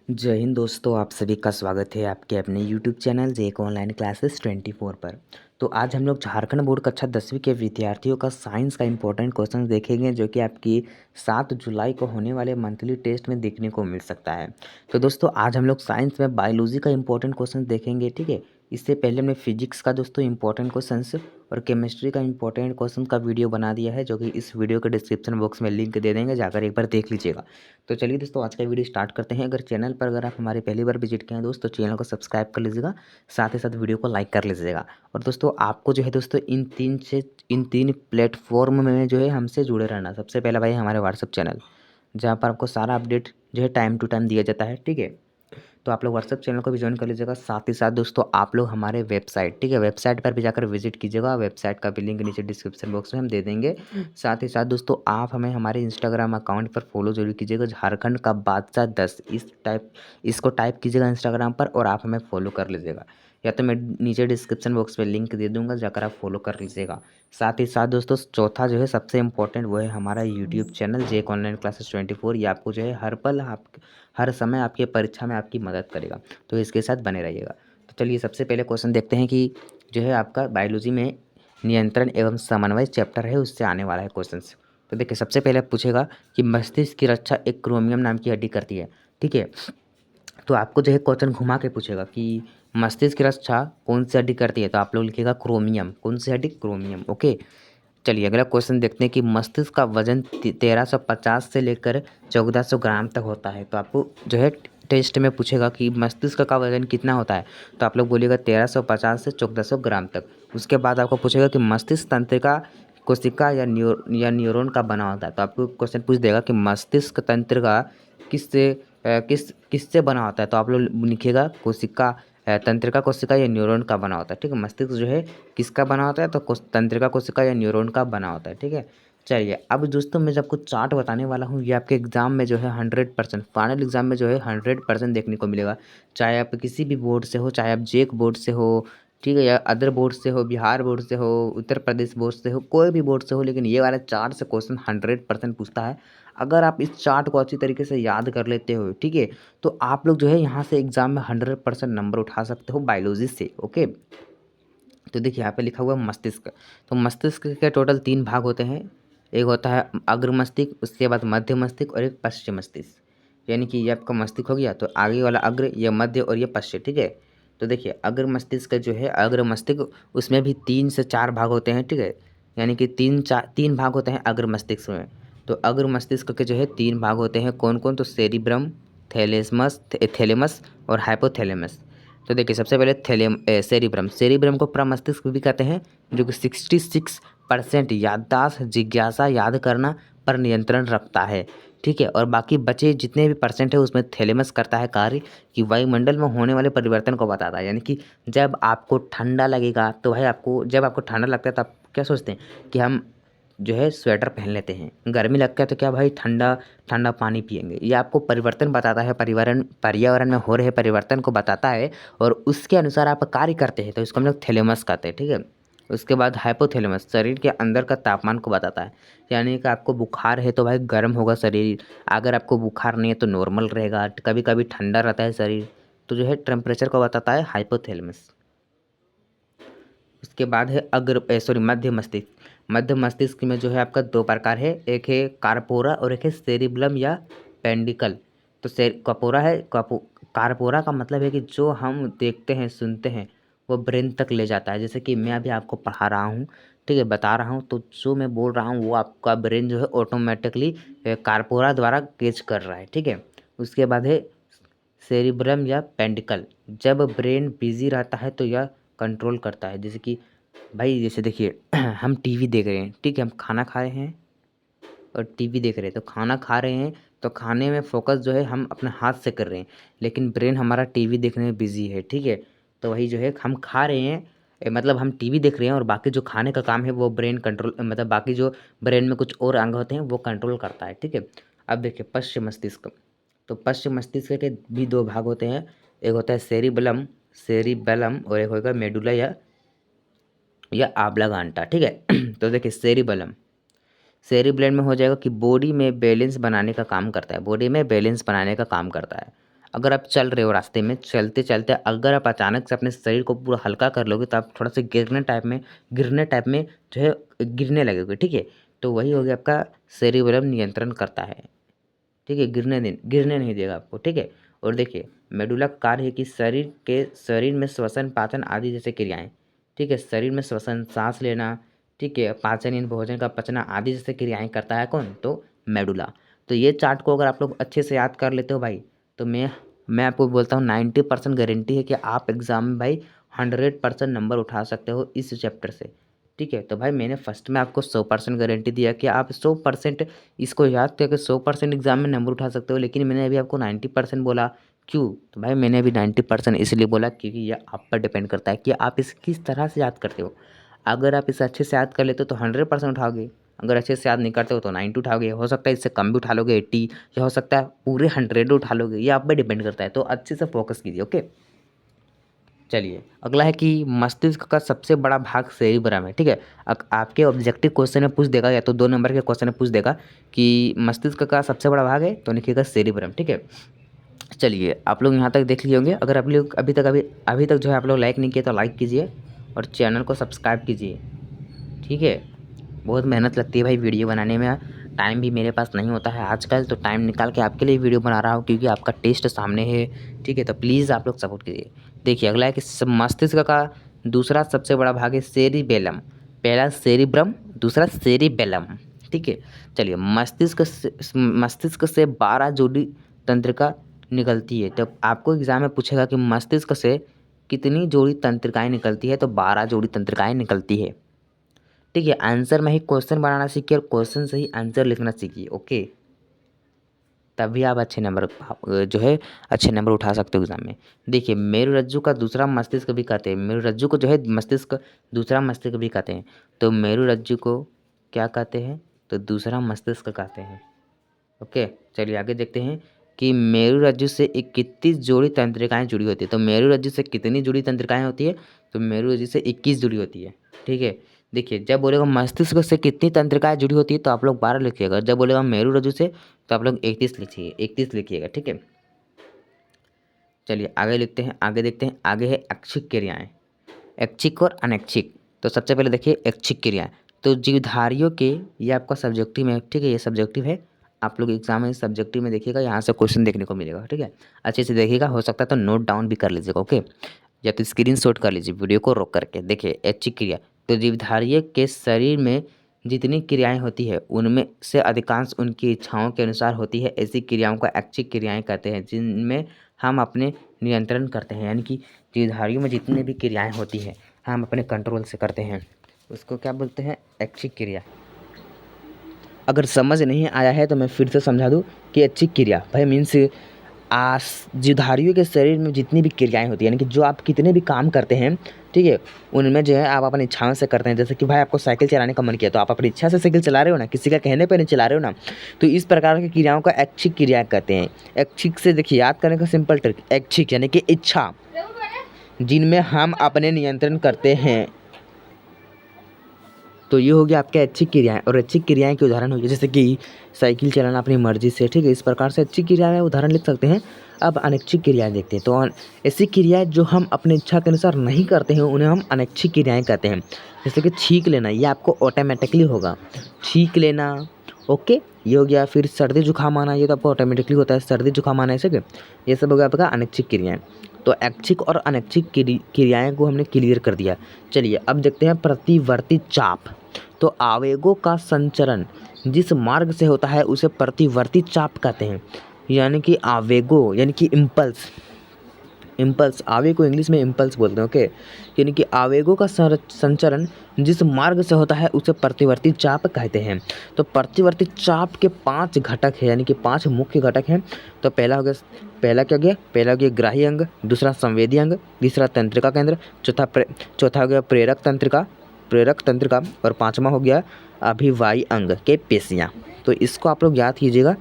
जय हिंद दोस्तों, आप सभी का स्वागत है आपके अपने यूट्यूब चैनल जेक ऑनलाइन क्लासेस 24 पर। तो आज हम लोग झारखंड बोर्ड कक्षा 10वीं के विद्यार्थियों का साइंस का इंपॉर्टेंट क्वेश्चन देखेंगे, जो कि आपकी 7 जुलाई को होने वाले मंथली टेस्ट में देखने को मिल सकता है। तो दोस्तों आज हम लोग साइंस में बायोलॉजी का इंपॉर्टेंट क्वेश्चन देखेंगे, ठीक है। इससे पहले हमने फिजिक्स का दोस्तों इंपॉर्टेंट क्वेश्चन और केमिस्ट्री का इंपॉर्टेंट क्वेश्चन का वीडियो बना दिया है, जो कि इस वीडियो के डिस्क्रिप्शन बॉक्स में लिंक दे देंगे, जाकर एक बार देख लीजिएगा। तो चलिए दोस्तों आज का वीडियो स्टार्ट करते हैं। अगर आप हमारे पहली बार विजिट किए हैं दोस्तों, चैनल को सब्सक्राइब कर लीजिएगा, साथ ही साथ वीडियो को लाइक कर लीजिएगा। और दोस्तों आपको जो है दोस्तों इन तीन प्लेटफॉर्म में जो है हमसे जुड़े रहना। सबसे पहला भाई हमारे व्हाट्सअप चैनल, जहाँ पर आपको सारा अपडेट जो है टाइम टू टाइम दिया जाता है, ठीक है। तो आप लोग व्हाट्सअप चैनल को भी ज्वाइन कर लीजिएगा। साथ ही साथ दोस्तों आप लोग हमारे वेबसाइट, ठीक है, वेबसाइट पर भी जाकर विजिट कीजिएगा। वेबसाइट का भी लिंक नीचे डिस्क्रिप्शन बॉक्स में हम दे देंगे। साथ ही साथ दोस्तों आप हमें हमारे इंस्टाग्राम अकाउंट पर फॉलो जरूर कीजिएगा, झारखंड का बादशाह 10 इसको टाइप कीजिएगा इंस्टाग्राम पर और आप हमें फॉलो कर लीजिएगा, या तो मैं नीचे डिस्क्रिप्शन बॉक्स में लिंक दे दूंगा, जाकर आप फॉलो कर लीजिएगा। साथ ही साथ दोस्तों चौथा जो है सबसे इम्पोर्टेंट, वो है हमारा यूट्यूब चैनल जेक ऑनलाइन क्लासेस 24। ये आपको जो है हर पल हर समय आपकी परीक्षा में आपकी मदद करेगा, तो इसके साथ बने रहिएगा। तो चलिए सबसे पहले क्वेश्चन देखते हैं कि जो है आपका बायोलॉजी में नियंत्रण एवं समन्वय चैप्टर है, उससे आने वाला है क्वेश्चन। तो देखिए सबसे पहले पूछेगा कि मस्तिष्क की रक्षा एक क्रोमियम नाम की हड्डी करती है, ठीक है। तो आपको जो है क्वेश्चन घुमा के पूछेगा कि मस्तिष्क की रक्षा कौन सी हड्डी करती है, तो आप लोग लिखिएगा क्रोमियम। कौन सी हड्डी? क्रोमियम। ओके, चलिए अगला क्वेश्चन देखते हैं कि मस्तिष्क का वजन 1350 से लेकर 1400 ग्राम तक होता है। तो आपको जो है टेस्ट में पूछेगा कि मस्तिष्क का वजन कितना होता है, तो आप लोग बोलिएगा 1350 से 1400 ग्राम तक। उसके बाद आपको पूछेगा कि मस्तिष्क तंत्रिका कोशिका या न्यूरॉन का बना होता है। तो आपको क्वेश्चन पूछ देगा कि मस्तिष्क तंत्रिका किससे बना होता है, तो आप लोग लिखिएगा कोशिका, तंत्रिका कोशिका या न्यूरॉन का बना होता है, ठीक है। मस्तिष्क जो है किसका बना होता है, तो तंत्रिका कोशिका या न्यूरॉन का बना होता है, ठीक है। चलिए अब दोस्तों मैं जब कुछ चार्ट बताने वाला हूँ, ये आपके एग्जाम में जो है 100% फाइनल एग्जाम में जो है 100% देखने को मिलेगा। चाहे आप किसी भी बोर्ड से हो, चाहे आप जेक बोर्ड से हो, ठीक है, या अदर बोर्ड से हो, बिहार बोर्ड से हो, उत्तर प्रदेश बोर्ड से हो, कोई भी बोर्ड से हो, लेकिन ये वाला चार्ट से क्वेश्चन 100% पूछता है। अगर आप इस चार्ट को अच्छी तरीके से याद कर लेते हो, ठीक है, तो आप लोग जो है यहाँ से एग्जाम में 100% नंबर उठा सकते हो बायोलॉजी से। ओके, तो देखिए यहाँ पे लिखा हुआ है मस्तिष्क। तो मस्तिष्क के टोटल 3 भाग होते हैं। एक होता है अग्र मस्तिष्क, उसके बाद मध्य मस्तिष्क और एक पश्च मस्तिष्क। यानी कि ये आपका मस्तिष्क हो गया, तो आगे वाला अग्र, ये मध्य और ये पश्च, ठीक है। तो देखिए अग्र मस्तिष्क जो है, अग्र मस्तिष्क, उसमें भी 3 से 4 भाग होते हैं, ठीक है। यानी कि 3 भाग होते हैं अग्र मस्तिष्क में। तो अग्र मस्तिष्क के जो है 3 भाग होते हैं, कौन कौन? तो सेरिब्रम, थैलेमस और हाइपोथैलेमस। तो देखिए सबसे पहले सेरिब्रम। सेरिब्रम को प्रमस्तिष्क भी कहते हैं, जो कि 66% याददाश्त, जिज्ञासा, याद करना पर नियंत्रण रखता है, ठीक है। और बाकी बचे जितने भी परसेंट है उसमें थैलेमस करता है कार्य कि वायुमंडल में होने वाले परिवर्तन को बताता है। यानी कि जब आपको ठंडा लगेगा, तो भाई जब आपको ठंडा लगता है तो आप क्या सोचते हैं कि हम जो है स्वेटर पहन लेते हैं। गर्मी लगता है तो क्या भाई ठंडा ठंडा पानी पिएंगे। ये आपको परिवर्तन बताता है, पर्यावरण में हो रहे परिवर्तन को बताता है, और उसके अनुसार आप कार्य करते हैं, तो इसको हम लोग थैलेमस कहते हैं, ठीक है। उसके बाद हाइपोथैलेमस शरीर के अंदर का तापमान को बताता है। यानी कि आपको बुखार है तो भाई गर्म होगा शरीर, अगर आपको बुखार नहीं है तो नॉर्मल रहेगा, कभी कभी ठंडा रहता है शरीर, तो जो है टेम्परेचर को बताता है हाइपोथैलेमस। उसके बाद है मध्य मस्तिष्क। मध्य मस्तिष्क में जो है आपका 2 प्रकार है, एक है कार्पोरा और एक है सेरिबलम या पेंडिकल। तो कार्पोरा का मतलब है कि जो हम देखते हैं सुनते हैं वो ब्रेन तक ले जाता है। जैसे कि मैं अभी आपको पढ़ा रहा हूँ, ठीक है, बता रहा हूँ, तो जो मैं बोल रहा हूँ वो आपका ब्रेन जो है ऑटोमेटिकली कार्पोरा द्वारा कैच कर रहा है, ठीक है। उसके बाद है सेरिब्रम या पेंडिकल। जब ब्रेन बिजी रहता है तो यह कंट्रोल करता है। जैसे कि भाई जैसे देखिए हम टीवी देख रहे हैं, ठीक है, हम खाना खा रहे हैं और टीवी देख रहे हैं। तो खाना खा रहे हैं तो खाने में फोकस जो है हम अपने हाथ से कर रहे हैं, लेकिन ब्रेन हमारा टीवी देखने में बिजी है, ठीक है। तो वही जो है हम खा रहे हैं, मतलब हम टीवी देख रहे हैं, और बाकी जो खाने का काम है वो ब्रेन कंट्रोल, मतलब बाकी जो ब्रेन में कुछ और अंग होते हैं वो कंट्रोल करता है, ठीक है। अब देखिए पश्चिम मस्तिष्क। तो पश्चिम मस्तिष्क के भी 2 भाग होते हैं, एक होता है सेरिबलम सेरिबेलम और एक होगा मेडुला या आब्लागांटा, ठीक है। तो देखिए सेरिब्लेम में हो जाएगा कि बॉडी में बैलेंस बनाने का काम करता है, बॉडी में बैलेंस बनाने का काम करता है। अगर आप चल रहे हो रास्ते में, चलते चलते अगर आप अचानक से अपने शरीर को पूरा हल्का कर लोगे तो आप थोड़ा सा गिरने टाइप में जो है गिरने लगोगे, ठीक है। तो वही हो गया आपका सेरिबेलम नियंत्रण करता है, ठीक है। गिरने नहीं देगा आपको, ठीक है। और देखिए मेडुला का कार्य है कि शरीर में श्वसन, पाचन आदि जैसे क्रियाएं, ठीक है। शरीर में श्वसन, सांस लेना, ठीक है, पाचन यानी भोजन का पचना आदि जैसे क्रियाएं करता है कौन, तो मेडुला। तो ये चार्ट को अगर आप लोग अच्छे से याद कर लेते हो भाई, तो मैं आपको बोलता हूँ 90% गारंटी है कि आप एग्जाम में भाई 100% नंबर उठा सकते हो इस चैप्टर से, ठीक है। तो भाई मैंने फर्स्ट में आपको 100% गारंटी दिया कि आप 100% इसको याद करके 100% एग्जाम में नंबर उठा सकते हो, लेकिन मैंने अभी आपको 90% बोला। क्यों? तो भाई मैंने अभी 90% इसलिए बोला क्योंकि ये आप पर डिपेंड करता है कि आप इसे किस तरह से याद करते हो। अगर आप इसे अच्छे से याद कर लेते हो तो 100% उठाओगे, अगर अच्छे से याद नहीं करते हो तो 90 उठाओगे, हो सकता है इससे कम भी उठा लोगे 80, या हो सकता है पूरे 100 उठा लोगे, ये आप पर डिपेंड करता है। तो अच्छे से फोकस कीजिए, ओके। चलिए अगला है कि मस्तिष्क का सबसे बड़ा भाग सेरिब्रम है, ठीक है। आपके ऑब्जेक्टिव क्वेश्चन में पूछ देगा, या तो 2 नंबर के क्वेश्चन में पूछ देगा कि मस्तिष्क का सबसे बड़ा भाग है, तो लिखिएगा सेरिब्रम, ठीक है। चलिए आप लोग यहाँ तक देख लिए होंगे। अगर आप लोग अभी तक जो है आप लोग लाइक नहीं किए तो लाइक कीजिए और चैनल को सब्सक्राइब कीजिए, ठीक है। बहुत मेहनत लगती है भाई वीडियो बनाने में, टाइम भी मेरे पास नहीं होता है आजकल, तो टाइम निकाल के आपके लिए वीडियो बना रहा हूँ क्योंकि आपका टेस्ट सामने है, ठीक है। तो प्लीज़ आप लोग सपोर्ट कीजिए। देखिए अगला है कि मस्तिष्क का दूसरा सबसे बड़ा भाग है सेरिबेलम। पहला सेरिब्रम, दूसरा सेरिबेलम, ठीक है। चलिए मस्तिष्क से 12 जोड़ी तंत्रिका निकलती है। तो आपको एग्जाम में पूछेगा कि मस्तिष्क से कितनी जोड़ी तंत्रिकाएं निकलती है, तो 12 जोड़ी तंत्रिकाएं निकलती है, ठीक है। आंसर में ही क्वेश्चन बनाना सीखिए और क्वेश्चन से ही आंसर लिखना सीखिए, ओके। तभी आप जो है अच्छे नंबर उठा सकते हो एग्जाम में। देखिए मेरुरज्जु का दूसरा मस्तिष्क भी कहते हैं, मेरुरज्जु को जो है मस्तिष्क दूसरा मस्तिष्क भी कहते हैं। तो मेरुरज्जु को क्या कहते हैं, तो दूसरा मस्तिष्क कहते हैं, ओके। चलिए आगे देखते हैं कि मेरुरज्जु से 21 जोड़ी तंत्रिकाएं जुड़ी होती है। तो मेरुरज्जु से कितनी जुड़ी तंत्रिकाएं होती है, तो मेरुरज्जु से 21 जुड़ी होती है, ठीक है। देखिए जब बोलेगा मस्तिष्क से कितनी तंत्रिकाएं जुड़ी होती है तो आप लोग 12 लिखिएगा, जब बोलेगा मेरुरज्जु से तो आप लोग 31 लिखिएगा, ठीक है। चलिए आगे लिखते हैं, आगे देखते हैं। आगे है ऐच्छिक क्रियाएं, ऐच्छिक और अनैच्छिक। तो सबसे पहले देखिए ऐच्छिक क्रियाएं, तो जीवधारियों के, ये आपका सब्जेक्टिव है, ठीक है, ये सब्जेक्टिव है। आप लोग एग्जाम में सब्जेक्टिव में देखिएगा, यहाँ से क्वेश्चन देखने को मिलेगा, ठीक है। अच्छे से देखिएगा, हो सकता है तो नोट डाउन भी कर लीजिएगा, ओके, या तो स्क्रीनशॉट कर लीजिए वीडियो को रोक करके। देखिए ऐच्छिक क्रिया, तो जीवधारियों के शरीर में जितनी क्रियाएं होती है उनमें से अधिकांश उनकी इच्छाओं के अनुसार होती है। ऐसी क्रियाओं को ऐच्छिक क्रियाएं कहते हैं जिनमें हम अपने नियंत्रण करते हैं, यानी कि जीवधारियों में जितनी भी क्रियाएं होती हैं हम अपने कंट्रोल से करते हैं, उसको क्या बोलते हैं, ऐच्छिक क्रिया। अगर समझ नहीं आया है तो मैं फिर से समझा दूँ कि ऐच्छिक क्रिया भाई मीन्स जीवधारियों के शरीर में जितनी भी क्रियाएं होती हैं, यानी कि जो आप कितने भी काम करते हैं, ठीक है, उनमें जो है आप अपनी इच्छाओं से करते हैं। जैसे कि भाई आपको साइकिल चलाने का मन किया तो आप अपनी इच्छा से साइकिल चला रहे हो ना, किसी का कहने पर नहीं चला रहे हो ना। तो इस प्रकार की क्रियाओं को ऐच्छिक क्रिया कहते हैं। ऐच्छिक से देखिए याद करने का सिंपल ट्रिक, ऐच्छिक यानी कि इच्छा, जिनमें हम अपने नियंत्रण करते हैं। तो ये हो गया आपके ऐच्छिक क्रियाएं। और ऐच्छिक क्रियाएं के उदाहरण हो गए जैसे कि साइकिल चलाना अपनी मर्जी से, ठीक है। इस प्रकार से ऐच्छिक क्रियाएं उदाहरण लिख सकते हैं। अब अनैच्छिक क्रियाएं देखते हैं। तो ऐसी क्रियाएं जो हम अपनी इच्छा के अनुसार नहीं करते हैं उन्हें हम अनैच्छिक क्रियाएं कहते हैं। जैसे कि छींक लेना, ये आपको ऑटोमेटिकली होगा, छींक लेना, ओके, ये हो गया। फिर सर्दी जुकाम आना, ये तो आपको ऑटोमेटिकली होता है, सर्दी जुकाम आना ऐसे, ये सब हो गया आपका अनैच्छिक क्रियाएं। तो ऐच्छिक और अनैच्छिक क्रियाएं को हमने क्लियर कर दिया। चलिए अब देखते हैं प्रतिवर्ती चाप। तो आवेगों का संचरण जिस मार्ग से होता है उसे प्रतिवर्ती चाप कहते हैं। यानी कि आवेगों यानी कि इम्पल्स, आवेग को इंग्लिश में इम्पल्स बोलते हैं, ओके। यानी कि आवेगों का संचरण जिस मार्ग से होता है उसे प्रतिवर्ती चाप कहते हैं। तो प्रतिवर्ती चाप के 5 घटक है, यानी कि 5 मुख्य घटक हैं। तो पहला क्या हो गया, पहला हो गया ग्राही अंग, दूसरा संवेदी अंग, तीसरा तंत्रिका केंद्र, चौथा हो गया प्रेरक तंत्रिका और 5वां हो गया अभिवाही अंग के पेशियाँ। तो इसको आप लोग याद कीजिएगा,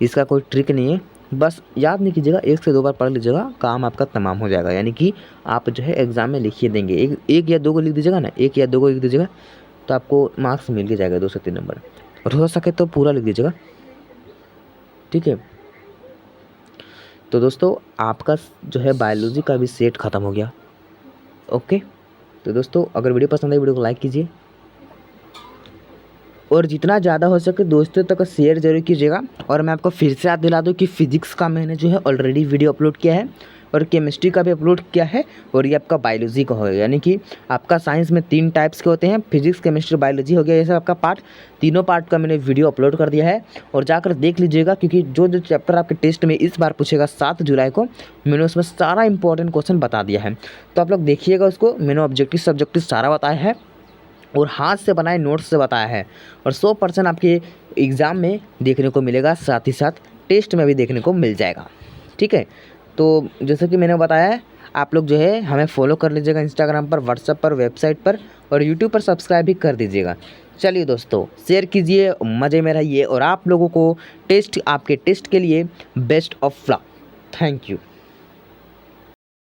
इसका कोई ट्रिक नहीं है, बस याद नहीं कीजिएगा, 1 से 2 बार पढ़ लीजिएगा, काम आपका तमाम हो जाएगा। यानी कि आप जो है एग्जाम में लिखिए देंगे, एक या 2 को लिख दीजिएगा ना, 1 या 2 को लिख दीजिएगा तो आपको मार्क्स मिल के जाएगा 2 से 3 नंबर। और हो सके तो पूरा लिख दीजिएगा, ठीक है। तो दोस्तों आपका जो है बायोलॉजी का भी सेट ख़त्म हो गया। ओके, तो दोस्तों अगर वीडियो पसंद है वीडियो को लाइक कीजिए और जितना ज़्यादा हो सके दोस्तों तक शेयर जरूर कीजिएगा। और मैं आपको फिर से याद दिला दूँ कि फ़िज़िक्स का मैंने जो है ऑलरेडी वीडियो अपलोड किया है और केमिस्ट्री का भी अपलोड किया है और ये आपका बायोलॉजी का होगा। यानी कि आपका साइंस में 3 टाइप्स के होते हैं, फिजिक्स केमिस्ट्री बायोलॉजी हो गया, ये सब आपका पार्ट, तीनों पार्ट का मैंने वीडियो अपलोड कर दिया है और जाकर देख लीजिएगा। क्योंकि जो जो चैप्टर आपके टेस्ट में इस बार पूछेगा 7 जुलाई को, मैंने उसमें सारा इंपॉर्टेंट क्वेश्चन बता दिया है। तो आप लोग देखिएगा उसको, मैंने ऑब्जेक्टिव सब्जेक्टिव सारा बताया है और हाथ से बनाए नोट्स से बताया है और 100% आपके एग्ज़ाम में देखने को मिलेगा, साथ ही साथ टेस्ट में भी देखने को मिल जाएगा। ठीक है, तो जैसे कि मैंने बताया है, आप लोग जो है हमें फॉलो कर लीजिएगा इंस्टाग्राम पर, व्हाट्सएप पर, वेबसाइट पर और यूट्यूब पर सब्सक्राइब भी कर दीजिएगा। चलिए दोस्तों, शेयर कीजिए, मज़े में रहिए और आप लोगों को आपके टेस्ट के लिए best of luck. Thank you.